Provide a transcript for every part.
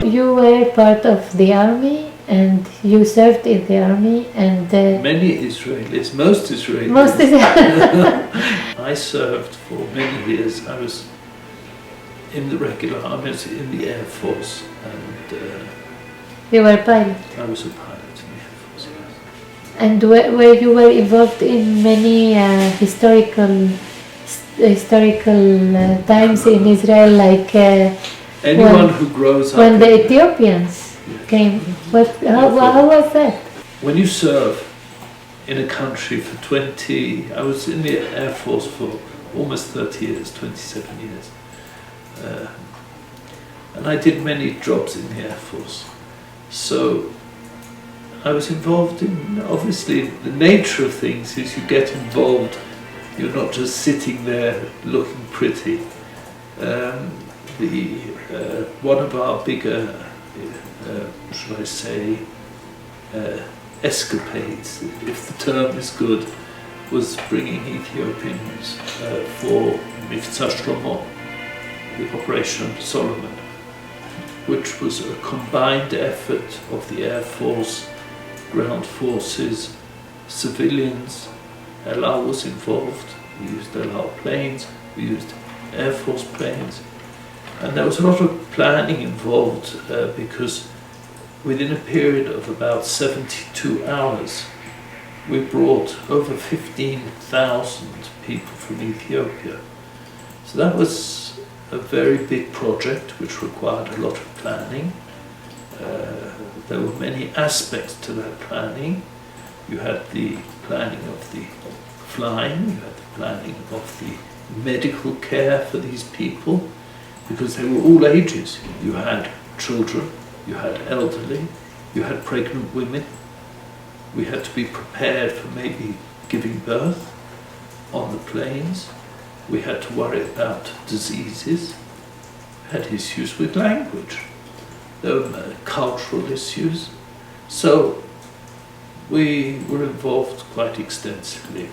you were part of the army and you served in the army and... Many Israelis, most Israelis. Most I served for many years. I was in the regular army, in the Air Force, and you were a pilot? I was a pilot in the Air Force, yes. And where you were involved in many historical times in Israel, like anyone who grows up when the Ethiopians came. How was that? When you serve in a country for I was in the Air Force for almost 30 years, 27 years. And I did many jobs in the Air Force. So I was involved in, obviously, the nature of things is you get involved, you're not just sitting there looking pretty. One of our bigger, should I say, escapades, if the term is good, was bringing Ethiopians for Mivtza Shlomo, the Operation Solomon, which was a combined effort of the Air Force, ground forces, civilians. El Al was involved. We used El Al planes, we used Air Force planes, and there was a lot of planning involved because within a period of about 72 hours we brought over 15,000 people from Ethiopia. So that was a very big project which required a lot of planning. There were many aspects to that planning. You had the planning of the flying, you had the planning of the medical care for these people, because they were all ages. You had children, you had elderly, you had pregnant women. We had to be prepared for maybe giving birth on the planes. We had to worry about diseases. We had issues with language. There were cultural issues. So we were involved quite extensively.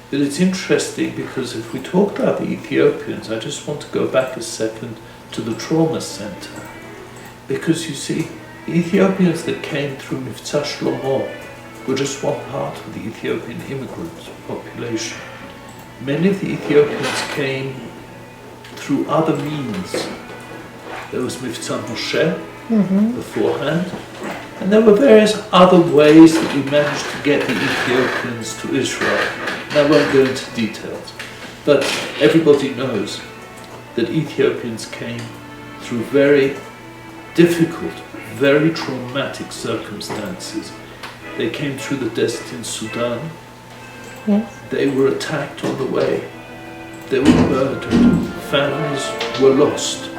But it's interesting because if we talk about the Ethiopians, I just want to go back a second to the trauma center. Because you see, the Ethiopians that came through Mivtza Shlomo were just one part of the Ethiopian immigrant population. Many of the Ethiopians came through other means. There was Mivtza Moshe beforehand, and there were various other ways that we managed to get the Ethiopians to Israel. And I won't go into details, but everybody knows that Ethiopians came through very difficult, very traumatic circumstances. They came through the desert in Sudan. Yes. They were attacked on the way. They were murdered. Families were lost.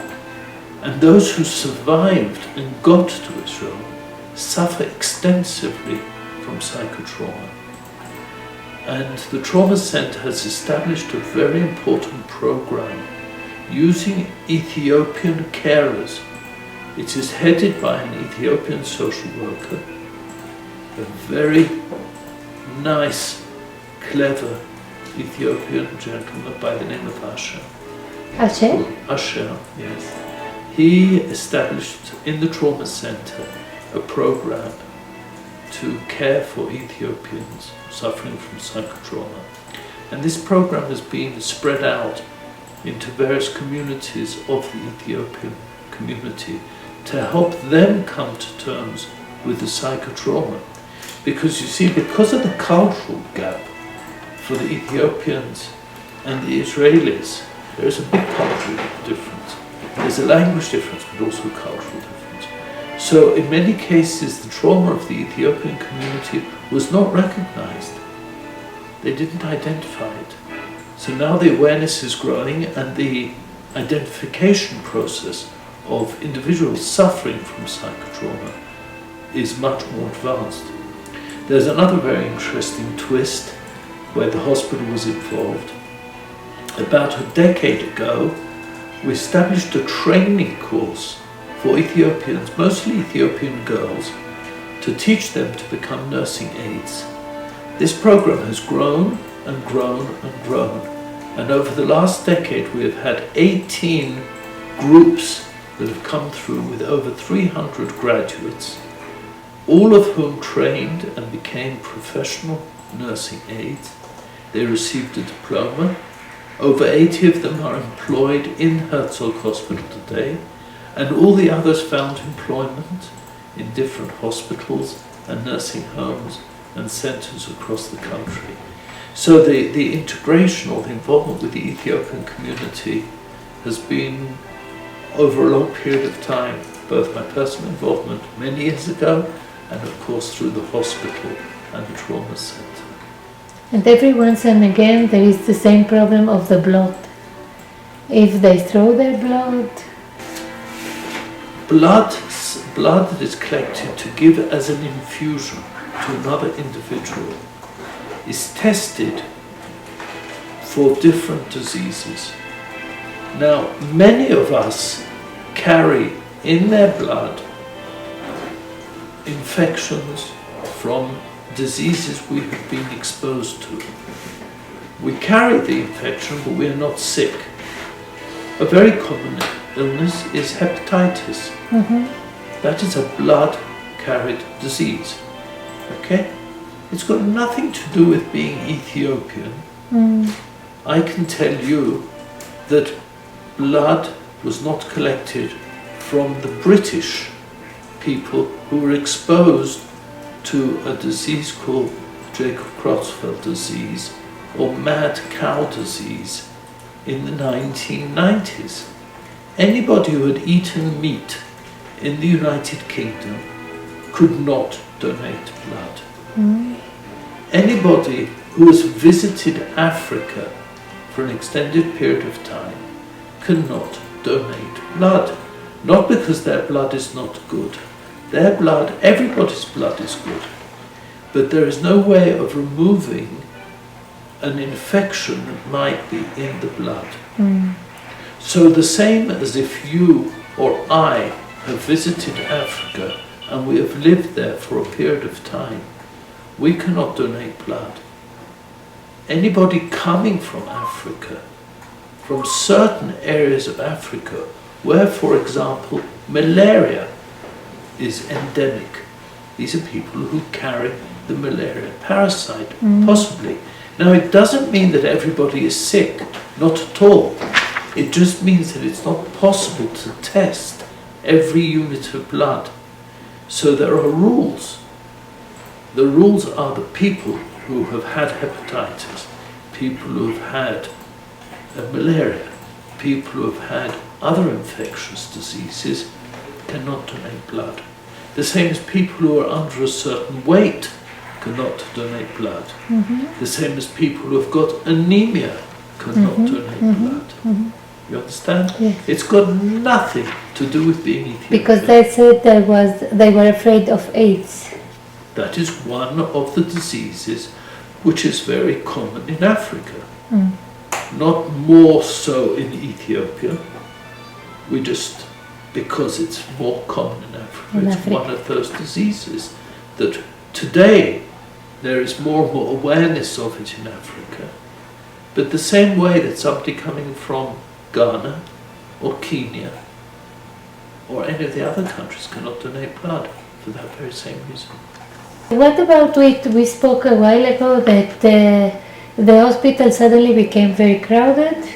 And those who survived and got to Israel suffer extensively from psychotrauma. And the Trauma Center has established a very important program using Ethiopian carers. It is headed by an Ethiopian social worker, a very nice, clever Ethiopian gentleman by the name of Asher. Asher? Asher, yes. He established in the Trauma Center a program to care for Ethiopians suffering from psychotrauma. And this program has been spread out into various communities of the Ethiopian community to help them come to terms with the psychotrauma. Because you see, because of the cultural gap for the Ethiopians and the Israelis, there is a big cultural difference. There's a language difference, but also a cultural difference. So in many cases, the trauma of the Ethiopian community was not recognized. They didn't identify it. So now the awareness is growing, and the identification process of individuals suffering from psychotrauma is much more advanced. There's another very interesting twist where the hospital was involved. About a decade ago, we established a training course for Ethiopians, mostly Ethiopian girls, to teach them to become nursing aides. This program has grown and grown and grown, and over the last decade we have had 18 groups that have come through with over 300 graduates, all of whom trained and became professional nursing aides. They received a diploma. Over 80 of them are employed in Herzog Hospital today, and all the others found employment in different hospitals and nursing homes and centres across the country. So the integration or the involvement with the Ethiopian community has been over a long period of time, both my personal involvement many years ago and of course through the hospital and the trauma centre. And every once and again there is the same problem of the blood. If they throw their blood, blood that is collected to give as an infusion to another individual is tested for different diseases. Now, many of us carry in their blood infections from diseases we have been exposed to. We carry the infection, but we are not sick. A very common illness is hepatitis. That is a blood-carried disease. Okay? It's got nothing to do with being Ethiopian. I can tell you that blood was not collected from the British people who were exposed to a disease called Jacob Creutzfeldt disease or mad cow disease in the 1990s. Anybody who had eaten meat in the United Kingdom could not donate blood. Anybody who has visited Africa for an extended period of time cannot donate blood. Not because their blood is not good. Their blood, everybody's blood is good. But there is no way of removing an infection that might be in the blood. So the same as if you or I have visited Africa and we have lived there for a period of time, we cannot donate blood. Anybody coming from Africa, from certain areas of Africa, where, for example, malaria is endemic. These are people who carry the malaria parasite, possibly. Now, it doesn't mean that everybody is sick, not at all. It just means that it's not possible to test every unit of blood. So there are rules. The rules are that people who have had hepatitis, people who have had malaria, people who have had other infectious diseases cannot donate blood. The same as people who are under a certain weight cannot donate blood. The same as people who have got anemia cannot donate blood. You understand? Yes. It's got nothing to do with being Ethiopian. Because they said they were afraid of AIDS. That is one of the diseases which is very common in Africa. Not more so in Ethiopia. We just, because it's more common in Africa, it's one of those diseases that today there is more and more awareness of it in Africa. But the same way that somebody coming from Ghana or Kenya or any of the other countries cannot donate blood for that very same reason. What about we spoke a while ago that the hospital suddenly became very crowded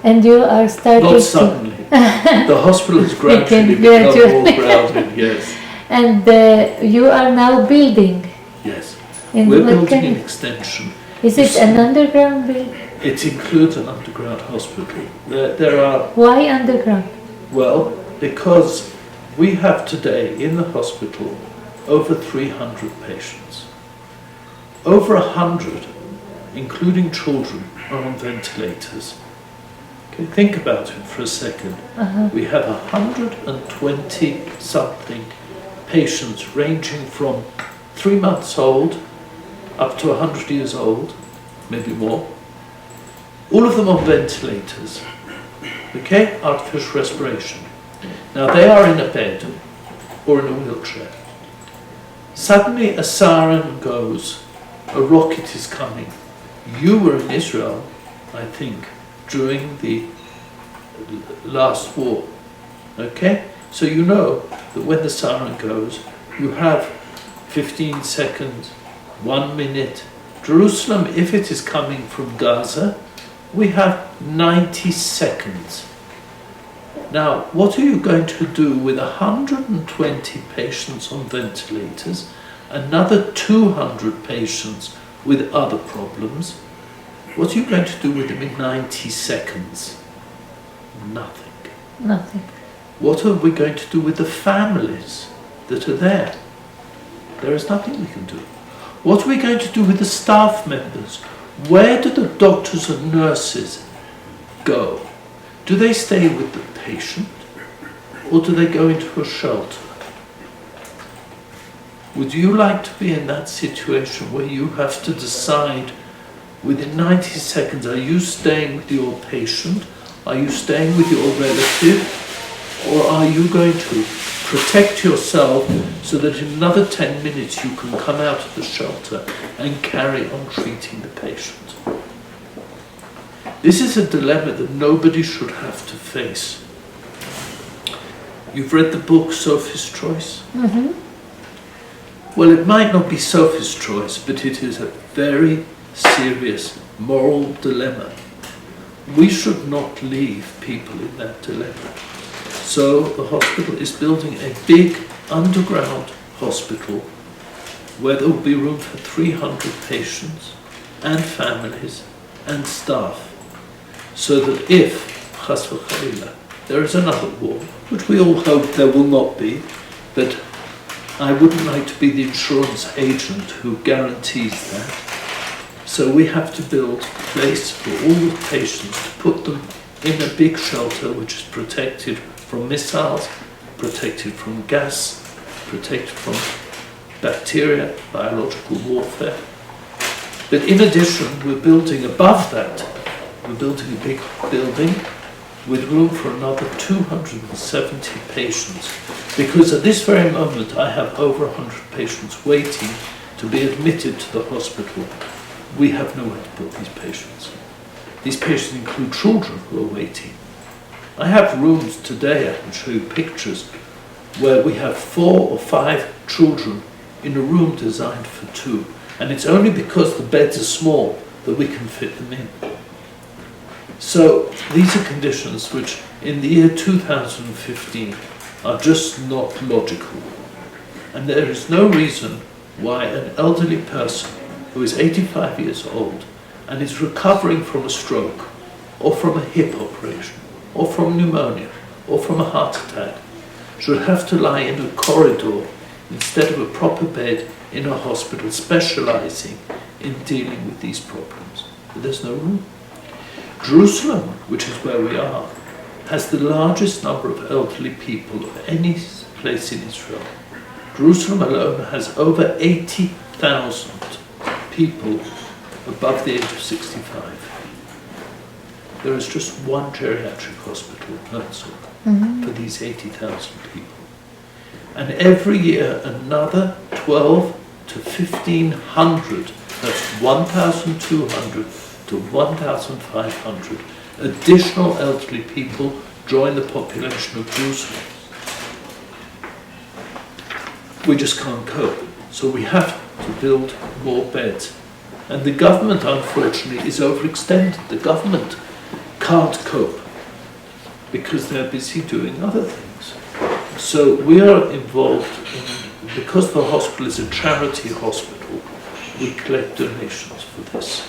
and you are starting Not suddenly. The hospital has gradually become more crowded, yes. And you are now building. Yes. And we're building an extension. Is it an underground building? It includes an underground hospital. There are... Why underground? Well, because we have today in the hospital over 300 patients. Over 100, including children, are on ventilators. Okay, think about it for a second. We have 120 something patients ranging from 3 months old up to 100 years old, maybe more. All of them on ventilators. Okay, artificial respiration. Now they are in a bed or in a wheelchair. Suddenly a siren goes, a rocket is coming. You were in Israel, I think, during the last war, Okay? So you know that when the siren goes, you have 15 seconds, 1 minute. Jerusalem, if it is coming from Gaza, we have 90 seconds. Now, what are you going to do with 120 patients on ventilators, another 200 patients with other problems? What are you going to do with them in 90 seconds? Nothing. Nothing. What are we going to do with the families that are there? There is nothing we can do. What are we going to do with the staff members? Where do the doctors and nurses go? Do they stay with the patient or do they go into a shelter? Would you like to be in that situation where you have to decide within 90 seconds, are you staying with your patient? Are you staying with your relative? Or are you going to protect yourself so that in another 10 minutes you can come out of the shelter and carry on treating the patient? This is a dilemma that nobody should have to face. You've read the book Sophie's Choice? Mm-hmm. Well, it might not be Sophie's choice, but it is a very serious moral dilemma. We should not leave people in that dilemma. So the hospital is building a big underground hospital where there will be room for 300 patients and families and staff, so that if, chas v'charila, there is another war, which we all hope there will not be, but I wouldn't like to be the insurance agent who guarantees that. So we have to build a place for all the patients to put them in a big shelter which is protected from missiles, protected from gas, protected from bacteria, biological warfare. But in addition, we're building above that, we're building a big building with room for another 270 patients. Because at this very moment, I have over 100 patients waiting to be admitted to the hospital. We have nowhere to put these patients. These patients include children who are waiting. I have rooms today, I can show you pictures, where we have 4 or 5 children in a room designed for 2. And it's only because the beds are small that we can fit them in. So these are conditions which in the year 2015 are just not logical. And there is no reason why an elderly person who is 85 years old and is recovering from a stroke or from a hip operation or from pneumonia or from a heart attack should have to lie in a corridor instead of a proper bed in a hospital specializing in dealing with these problems. But there's no room. Jerusalem, which is where we are, has the largest number of elderly people of any place in Israel. Jerusalem alone has over 80,000 people above the age of 65. There is just one geriatric hospital in Herzog for these 80,000 people. And every year another 12 to 1,500, that's 1,200 to 1,500 additional elderly people join the population of Jerusalem. We just can't cope. So we have to build more beds. And the government, unfortunately, is overextended. The government can't cope because they're busy doing other things. So we are involved in, because the hospital is a charity hospital, we collect donations for this.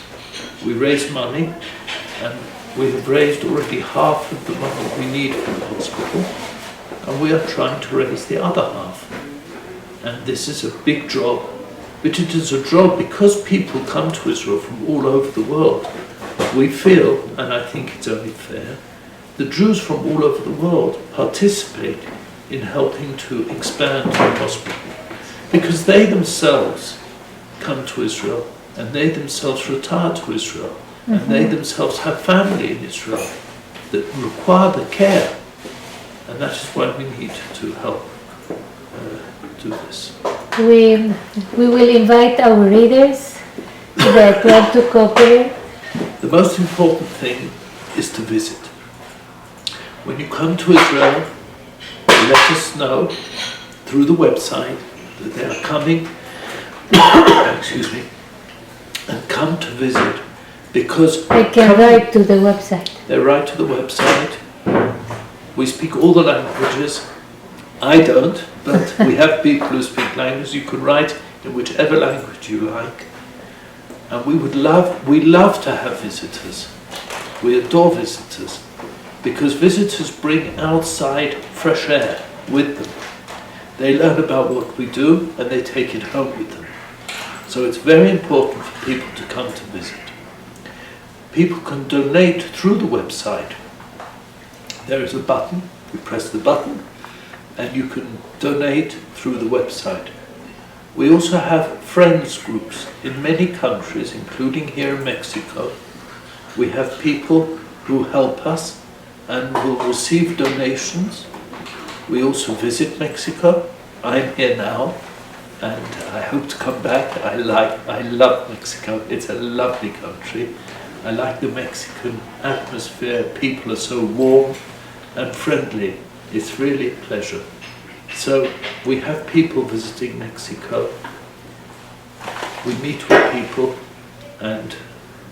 We raise money, and we have raised already half of the money we need for the hospital, and we are trying to raise the other half. And this is a big job, but it is a job because people come to Israel from all over the world. We feel, and I think it's only fair, that Jews from all over the world participate in helping to expand the hospital, because they themselves come to Israel, and they themselves retire to Israel, and they themselves have family in Israel that require the care, and that is why we need to help do this. We will invite our readers that want to cooperate. The most important thing is to visit. When you come to Israel, let us know through the website that they are coming, excuse me, and come to visit, because They can write to the website. they write to the website. We speak all the languages. I don't, but we have people who speak languages. You can write in whichever language you like. And we love to have visitors. We adore visitors, because visitors bring outside fresh air with them. They learn about what we do and they take it home with them. So it's very important for people to come to visit. People can donate through the website. There is a button, you press the button, and you can donate through the website. We also have friends groups in many countries, including here in Mexico. We have people who help us and will receive donations. We also visit Mexico. I'm here now, and I hope to come back. I love Mexico. It's a lovely country. I like the Mexican atmosphere. People are so warm and friendly. It's really a pleasure. So we have people visiting Mexico. We meet with people, and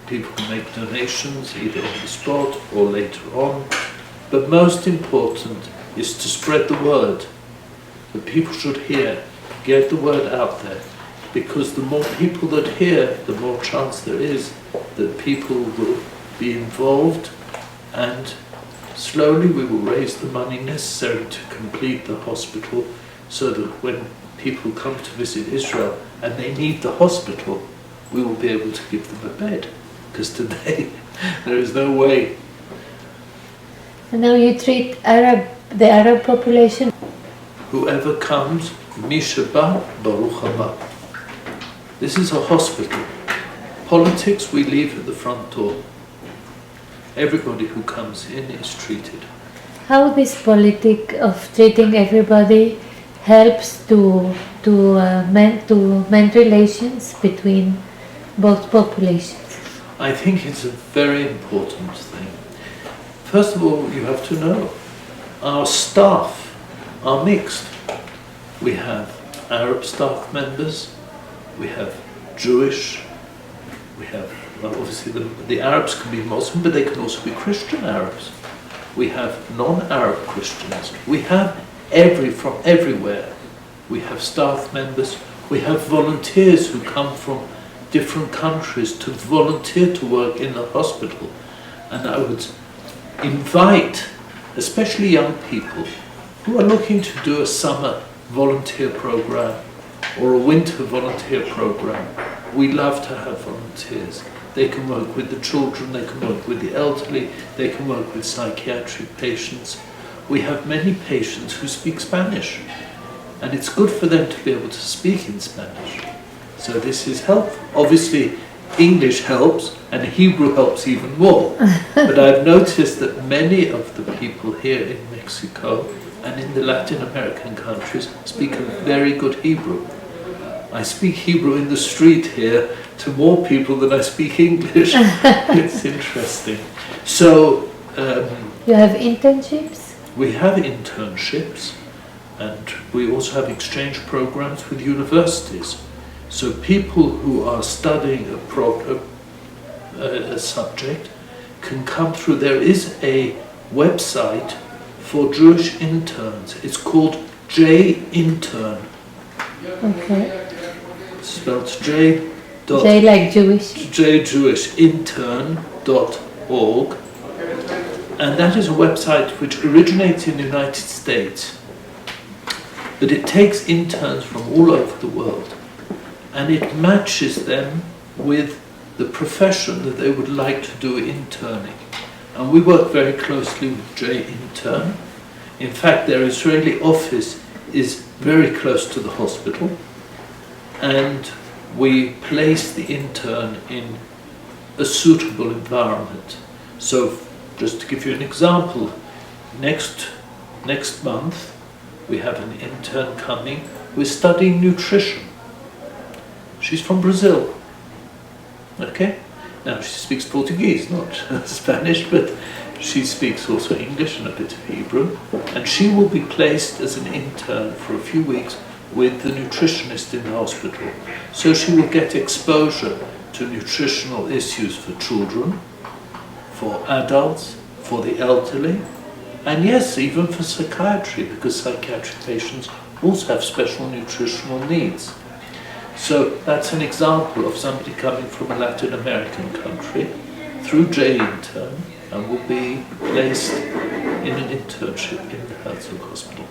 people can make donations either on the spot or later on. But most important is to spread the word. That people should hear, get the word out there. Because the more people that hear, the more chance there is that people will be involved, and slowly we will raise the money necessary to complete the hospital, so that when people come to visit Israel and they need the hospital, we will be able to give them a bed. Because today there is no way. And now you treat the Arab population. Whoever comes, Mishaba Baruch Haba. This is a hospital. Politics we leave at the front door. Everybody who comes in is treated. How this politic of treating everybody helps to mend relations between both populations? I think it's a very important thing. First of all, you have to know our staff are mixed. We have Arab staff members, we have Jewish, we have, well, obviously the Arabs can be Muslim, but they can also be Christian Arabs. We have non-Arab Christians. We have from everywhere. We have staff members. We have volunteers who come from different countries to volunteer to work in the hospital. And I would invite, especially young people, who are looking to do a summer volunteer program or a winter volunteer program. We love to have volunteers. They can work with the children, they can work with the elderly, they can work with psychiatric patients. We have many patients who speak Spanish, and it's good for them to be able to speak in Spanish. So this is helpful. Obviously, English helps, and Hebrew helps even more. But I've noticed that many of the people here in Mexico and in the Latin American countries speak a very good Hebrew. I speak Hebrew in the street here to more people than I speak English. It's interesting. So you have internships? We have internships, and we also have exchange programs with universities. So people who are studying a subject can come through. There is a website for Jewish interns. It's called J-Intern. Okay. It's spelled J. J like Jewish. jjewishintern.org. And that is a website which originates in the United States, but it takes interns from all over the world, and it matches them with the profession that they would like to do interning. And we work very closely with J-Intern. In fact, their Israeli office is very close to the hospital, and we place the intern in a suitable environment. So, just to give you an example, next month we have an intern coming who is studying nutrition. She's from Brazil. Okay? Now she speaks Portuguese, not Spanish, but she speaks also English and a bit of Hebrew. And she will be placed as an intern for a few weeks with the nutritionist in the hospital. So she will get exposure to nutritional issues for children, for adults, for the elderly, and yes, even for psychiatry, because psychiatric patients also have special nutritional needs. So that's an example of somebody coming from a Latin American country through J-intern and will be placed in an internship in the Herzog Hospital.